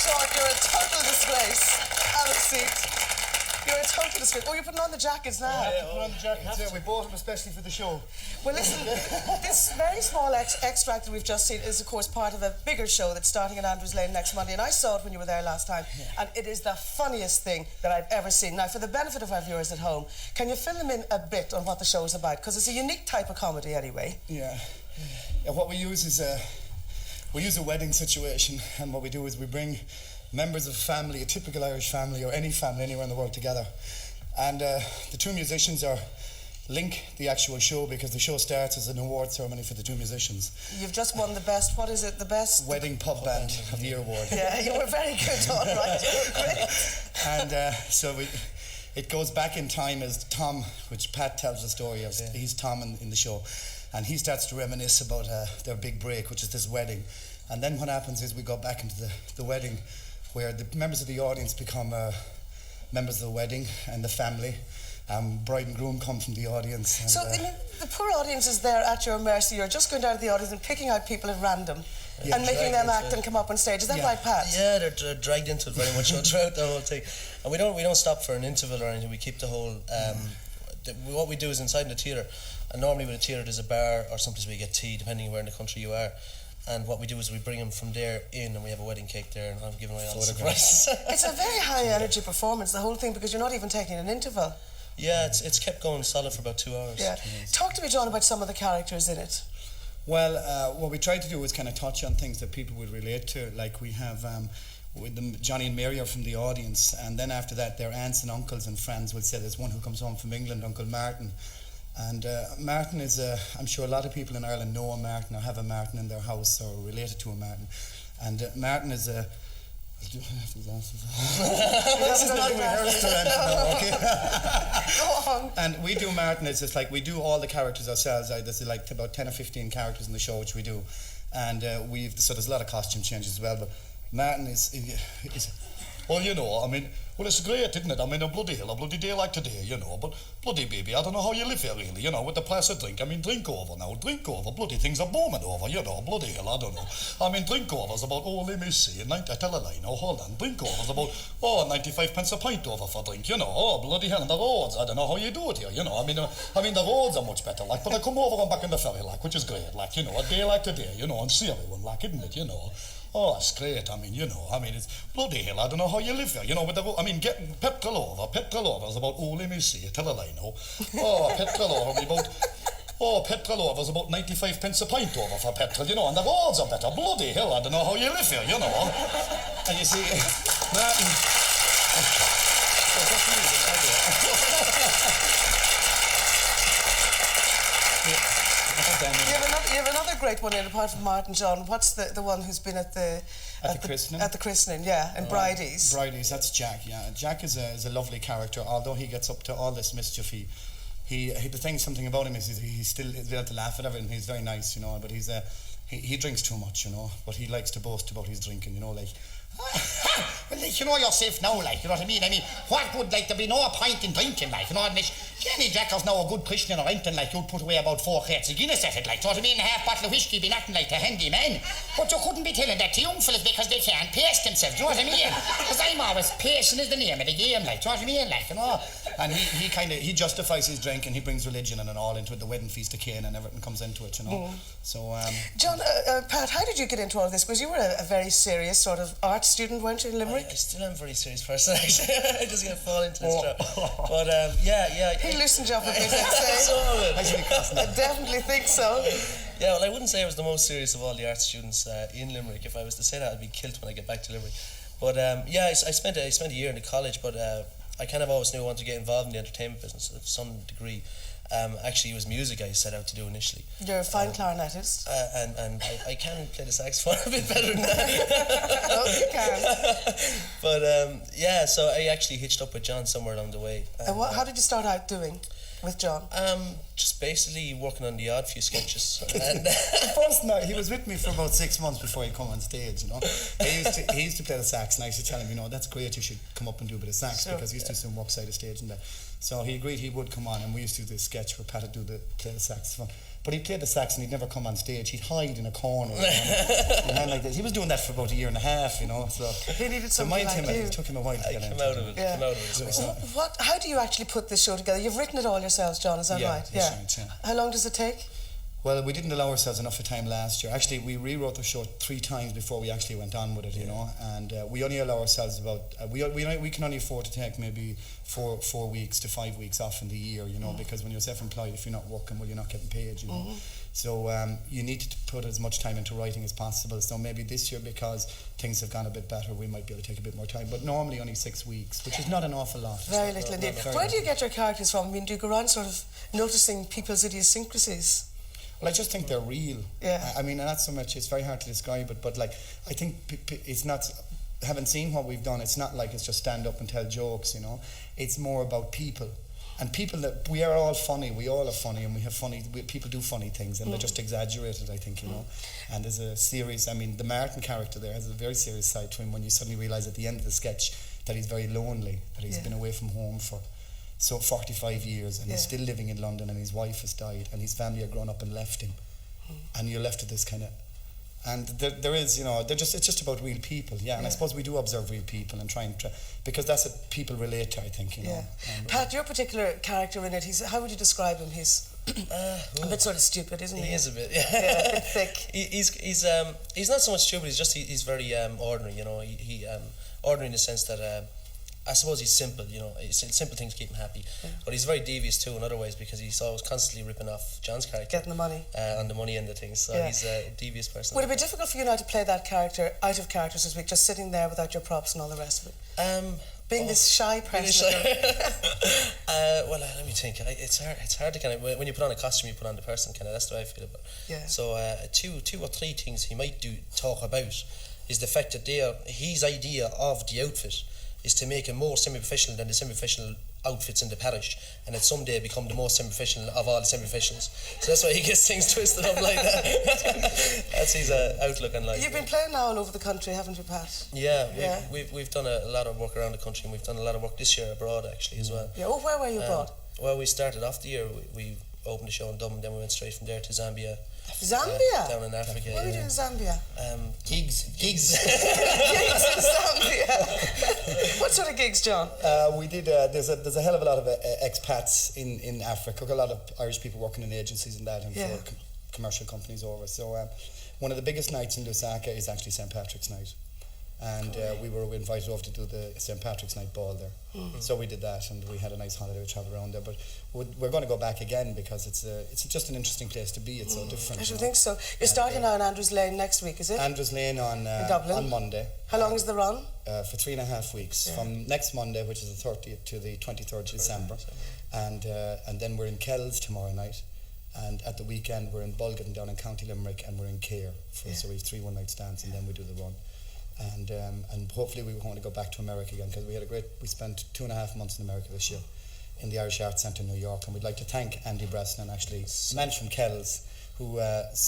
Shortt, you're a total disgrace. Have a seat. You're a total disgrace. Oh, you're putting on the jackets now. Yeah, put on the jackets. Yeah, we bought them especially for the show. Well, listen, this very small extract that we've just seen is, of course, part of a bigger show that's starting in Andrews Lane next Monday, and I saw it when you were there last time, and it is the funniest thing that I've ever seen. Now, for the benefit of our viewers at home, can you fill them in a bit on what the show is about? Because it's a unique type of comedy anyway. Yeah. What we use is we use a wedding situation, and what we do is we bring members of family, a typical Irish family or any family anywhere in the world together, and the two musicians link the actual show, because the show starts as an award ceremony for the two musicians. You've just won the best, what is it, the best? Wedding Pub Band of the Year award. Yeah, you were very good, John, right? Great. And so it goes back in time as Tom, which Pat tells the story of. He's Tom in the show, and he starts to reminisce about their big break, which is this wedding. And then what happens is we go back into the wedding, where the members of the audience become members of the wedding and the family. Bride and groom come from the audience. And, so, I mean, the poor audience is there at your mercy. You're just going down to the audience and picking out people at random and making them act and come up on stage. Is that right, Pat? Yeah, they're dragged into it very much throughout the whole thing. And we don't stop for an interval or anything. We keep the whole... what we do is inside the theatre, and normally with a theatre there's a bar or someplace where you get tea, depending on where in the country you are. And what we do is we bring them from there in, and we have a wedding cake there, and I'm giving away all the surprises. It's a very high energy performance, the whole thing, because you're not even taking an interval. Yeah, it's kept going solid for about 2 hours. Yeah. Talk to me, John, about some of the characters in it. Well, what we tried to do was kind of touch on things that people would relate to. Like we have with them, Johnny and Mary are from the audience, and then after that their aunts and uncles and friends will say there's one who comes home from England, Uncle Martin. And Martin is I'm sure a lot of people in Ireland know a Martin or have a Martin in their house or related to a Martin. And Martin is a... This is not rehearsed or anything, okay? Go on. And we do Martin, it's just like we do all the characters ourselves. There's like about 10 or 15 characters in the show which we do. And so there's a lot of costume changes as well, but Martin is well, you know, I mean, well, it's great, isn't it? I mean, a bloody day like today, you know, but bloody baby, I don't know how you live here, really, you know, with the placid drink. I mean, drink over now, drink over, bloody things are booming over, you know, bloody hell, I don't know. I mean, drink over's about, let me see, I tell a lie now, hold on, drink over's about, 95 pence a pint over for drink, you know, bloody hell, and the roads, I don't know how you do it here, you know, I mean, the roads are much better, like, but I come over and back in the ferry, like, which is great, like, you know, a day like today, you know, and see everyone, like, isn't it, you know. Oh, it's great. I mean, you know, it's bloody hell. I don't know how you live here, you know, getting petrol over is about, let me see, tell a lie now. Petrol over is about 95 pence a pint over for petrol, you know, and the roads are better. Bloody hell, I don't know how you live here, you know. And you see, Martin... You have another great one in, apart from Martin, John. What's the one who's been at the christening? At the christening, yeah, and Bridie's. Bridie's, that's Jack, yeah. Jack is a lovely character, although he gets up to all this mischief. The thing, something about him is he's still there to laugh at everything. He's very nice, you know, but he drinks too much, you know, but he likes to boast about his drinking, you know, like... Well, like, you know yourself now, like, you know what I mean? What would, like, there be no point in drinking, like, you know, and Jenny Jacker's now a good Christian or anything, like, you'd put away about 4 crates of Guinness at it, like, you know what I mean? A half bottle of whiskey be nothing like a handy man. But you couldn't be telling that to young fellas because they can't pace themselves, you know what I mean? Because I'm always pacing is the name of the game, like, you know what I mean? Like, you know. And he justifies his drink, and he brings religion and all into it, the wedding feast of Cain, and everything comes into it, you know. So, John, Pat, how did you get into all this? Because you were a very serious sort of art student, weren't you, in Limerick? I still am a very serious person, actually. I just get fall into this trap. But, yeah. He loosened you up a bit, I'd say. I definitely think so. Yeah, well, I wouldn't say I was the most serious of all the art students in Limerick. If I was to say that, I'd be killed when I get back to Limerick. But, yeah, I spent a year in the college, but I kind of always knew I wanted to get involved in the entertainment business of some degree. Actually, it was music I set out to do initially. You're a fine clarinetist. And I can play the saxophone a bit better than that. Oh, you can. But, yeah, so I actually hitched up with Jon somewhere along the way. And how did you start out doing with Jon? Just basically working on the odd few sketches. And first night, he was with me for about 6 months before he come on stage, you know. He used to play the sax, and I used to tell him, you know, that's great, you should come up and do a bit of sax, because he used to do some work side of stage and that. So he agreed he would come on, and we used to do this sketch where Pat would play the saxophone. But he'd play the sax and he'd never come on stage. He'd hide in a corner, and like this. He was doing that for about a year and a half, So he needed so something like you. It took him a while to get came out of it. Yeah. Came out of it. How do you actually put this show together? You've written it all yourselves, John. Is that right? Yeah. Right, How long does it take? Well, we didn't allow ourselves enough of time last year. Actually, we rewrote the show 3 times before we actually went on with it, and we only allow ourselves about, we can only afford to take maybe 4 weeks to 5 weeks off in the year, because when you're self-employed, if you're not working, well, you're not getting paid, So you need to put as much time into writing as possible. So maybe this year, because things have gone a bit better, we might be able to take a bit more time. But normally only 6 weeks, which is not an awful lot. Very little indeed. Where do you get your characters from? I mean, do you go around sort of noticing people's idiosyncrasies? Well, I just think they're real. Yeah. I mean, not so much, it's very hard to describe it, but like, I think it's not, having seen what we've done, it's not like it's just stand up and tell jokes, It's more about people. And people that, we are all funny, we all are funny, and people do funny things, and they're just exaggerated, I think, And there's a series, I mean, the Martin character there has a very serious side to him when you suddenly realise at the end of the sketch that he's very lonely, that he's been away from home for 45 years, and he's still living in London, and his wife has died, and his family are grown up and left him, and you're left with this kind of, and there is, it's just about real people, and I suppose we do observe real people and try because that's what people relate to, I think, Pat, your particular character in it, how would you describe him? He's a bit sort of stupid, isn't he? He is a bit, a bit thick. He's not so much stupid. He's very ordinary. He ordinary in the sense that. I suppose he's simple, simple things keep him happy. But he's very devious too in other ways, because he's always constantly ripping off John's character. Getting the money. On the money end of things. So he's a devious person. Would it be difficult for you now to play that character out of character, so to speak, just sitting there without your props and all the rest of it? Being this shy person. Well, let me think. It's hard to kind of, when you put on a costume, you put on the person, kind of. That's the way I feel about it. Yeah. So 2 or 3 things he might talk about is the fact that his idea of the outfit is to make him more semi-professional than the semi-professional outfits in the parish, and that someday become the most semi-professional of all the semi-professionals. So that's why he gets things twisted up like that. That's his outlook on life. You've been playing now all over the country, haven't you, Pat? Yeah, we've done a lot of work around the country, and we've done a lot of work this year abroad actually as well. Yeah. Oh, where were you abroad? Well, we started off the year, we opened the show in Dublin, then we went straight from there to Zambia. Zambia? Down in Africa. What are you doing in Zambia? Gigs. Gigs in Zambia. What sort of gigs, John? We did. There's a hell of a lot of expats in Africa. A lot of Irish people working in agencies and that, and for commercial companies over. So one of the biggest nights in Lusaka is actually St. Patrick's Night, and we were invited over to do the St. Patrick's Night ball there. So we did that, and we had a nice holiday. We travelled around there, but we're going to go back again because it's just an interesting place to be. It's so different. I should think so. You're starting now in Andrews Lane next week, is it? Andrews Lane on Dublin on Monday. How long is the run? For 3.5 weeks, from next Monday, which is the 30th, to the 23rd of December, and then we're in Kells tomorrow night, and at the weekend we're in Bulgatin down in County Limerick, and we're in Cahir so we have 3 one-night stands, and then we do the run. And hopefully we want to go back to America again, because we spent 2.5 months in America this year in the Irish Arts Centre in New York, and we'd like to thank Andy Bresnan, actually, a man from Kells, who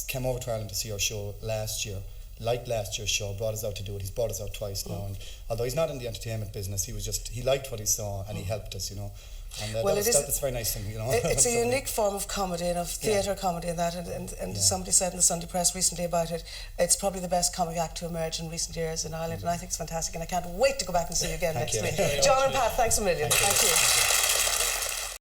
came over to Ireland to see our show last year, liked last year's show, brought us out to do it. He's brought us out twice now, and although he's not in the entertainment business, he liked what he saw, and he helped us, And that's a very nice thing, It's a unique form of comedy and of theatre comedy and that, and somebody said in the Sunday Press recently about it, it's probably the best comic act to emerge in recent years in Ireland, and I think it's fantastic, and I can't wait to go back and see you again next week. John and Pat, thanks a million. Thank you.